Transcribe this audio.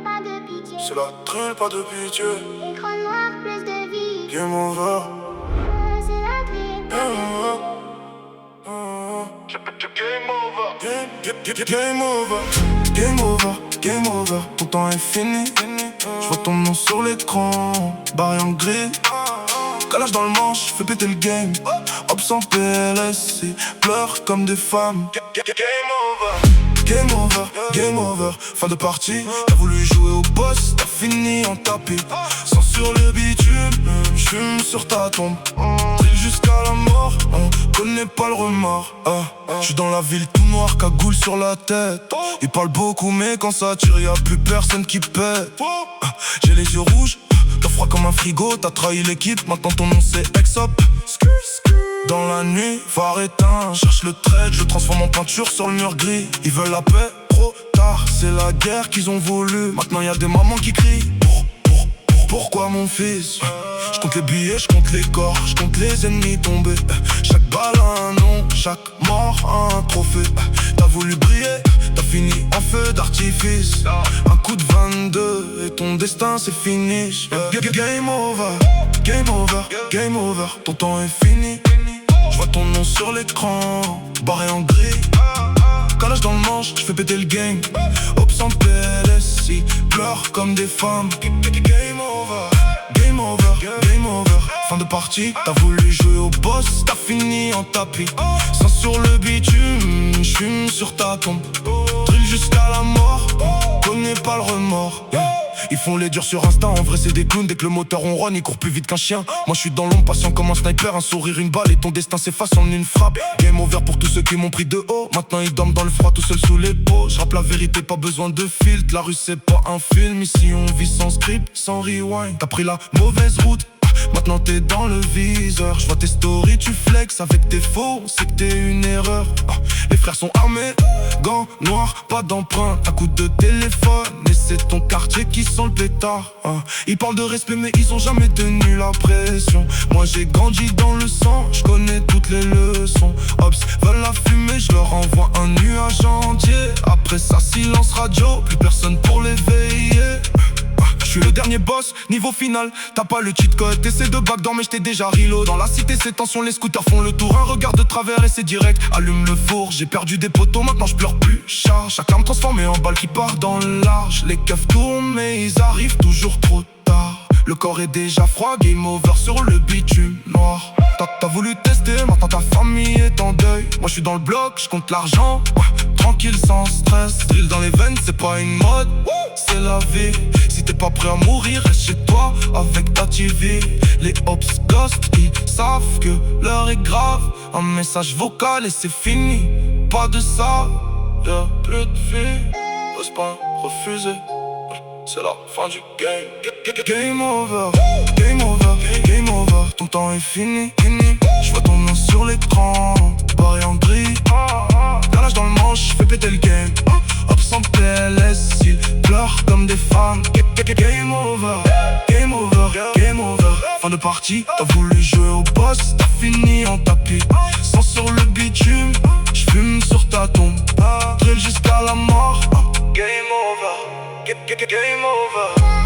pas de pitié. C'est la drill, pas de pitié. Écran noir, plus de vie. Game over. C'est la drill, pas de Game over. Game over. Game over. Ton temps est fini. Je vois ton nom sur l'écran, barré en gris. Calage dans le manche, fais péter le game. Hop sans PLS, et pleure comme des femmes. Game over. Game over, game over, fin de partie. T'as voulu jouer au boss, t'as fini en tapis. Sans sur le bitume, j'fume sur ta tombe. Drill jusqu'à la mort, on connaît pas le remords. J'suis dans la ville tout noir, cagoule sur la tête. Ils parlent beaucoup mais quand ça tire y'a plus personne qui pète. J'ai les yeux rouges, t'as froid comme un frigo. T'as trahi l'équipe, maintenant ton nom c'est Exop. Dans la nuit, phare éteint, cherche le trade, je le transforme en peinture sur le mur gris. Ils veulent la paix, trop tard, c'est la guerre qu'ils ont voulu. Maintenant y'a des mamans qui crient. Pourquoi mon fils? Je compte les billets, je compte les corps, je compte les ennemis tombés. Chaque balle un nom, chaque mort un trophée. T'as voulu briller, t'as fini en feu d'artifice. Un coup de 22 et ton destin c'est fini. Game over, game over, game over. Ton temps est fini. Je vois ton nom sur l'écran, barré en gris. Calage dans le manche, je fais péter le game. Hop sans PLS, ils pleurent comme des femmes. Game over, game over, game over. Fin de partie, t'as voulu jouer au boss, t'as fini en tapis. Sans sur le bitume, j'fume sur ta tombe. Drill jusqu'à la mort, connais pas le remords. Ils font les durs sur Insta, en vrai c'est des clowns. Dès que le moteur on run, ils courent plus vite qu'un chien. Moi je suis dans l'ombre, patient comme un sniper. Un sourire, une balle et ton destin s'efface en une frappe. Game over pour tous ceux qui m'ont pris de haut. Maintenant ils dorment dans le froid tout seul sous les pots. Je rappe la vérité, pas besoin de filtre. La rue c'est pas un film, ici on vit sans script, sans rewind. T'as pris la mauvaise route, maintenant t'es dans le viseur. Je vois tes stories, tu flex avec tes faux, on sait que t'es une erreur. Les frères sont armés, gants noirs, pas d'empreinte. Un coup de téléphone, et c'est ton quartier qui sent le pétard. Ils parlent de respect mais ils ont jamais tenu la pression. Moi j'ai grandi dans le sang, je connais toutes les leçons. Ops veulent la fumée, je leur envoie un nuage entier. Après ça silence radio, plus personne pour l'éveiller. Je suis le dernier boss, niveau final. T'as pas le cheat code, t'essaies de backdoor mais j't'ai déjà reload. Dans la cité c'est tension, les scooters font le tour. Un regard de travers et c'est direct. Allume le four, j'ai perdu des poteaux, maintenant je pleure plus. Chaque arme transformée en balle qui part dans le large. Les keufs tournent mais ils arrivent toujours trop tard. Le corps est déjà froid, game over sur le bitume noir. T'as voulu tester, maintenant ta famille est en deuil. Moi je suis dans le bloc, je compte l'argent, tranquille sans stress. Drill dans les veines, c'est pas une mode, c'est la vie. Si t'es pas prêt à mourir, reste chez toi avec ta TV. Les ops ghost, ils savent que l'heure est grave. Un message vocal et c'est fini, pas de ça. Y'a plus de vie, ose pas refuser. C'est la fin du game. Game over, game over, game over. Ton temps est fini. Je vois ton nom sur l'écran, barré en gris. Calage dans le manche, je fais péter le game. Hop sans PLS, ils pleurent comme des femmes. Game over, game over, game over. Fin de partie, t'as voulu jouer au boss, t'as fini en tapis. Sans sur le bitume, j'fume sur ta tombe. Drill jusqu'à la mort. Game over, game over.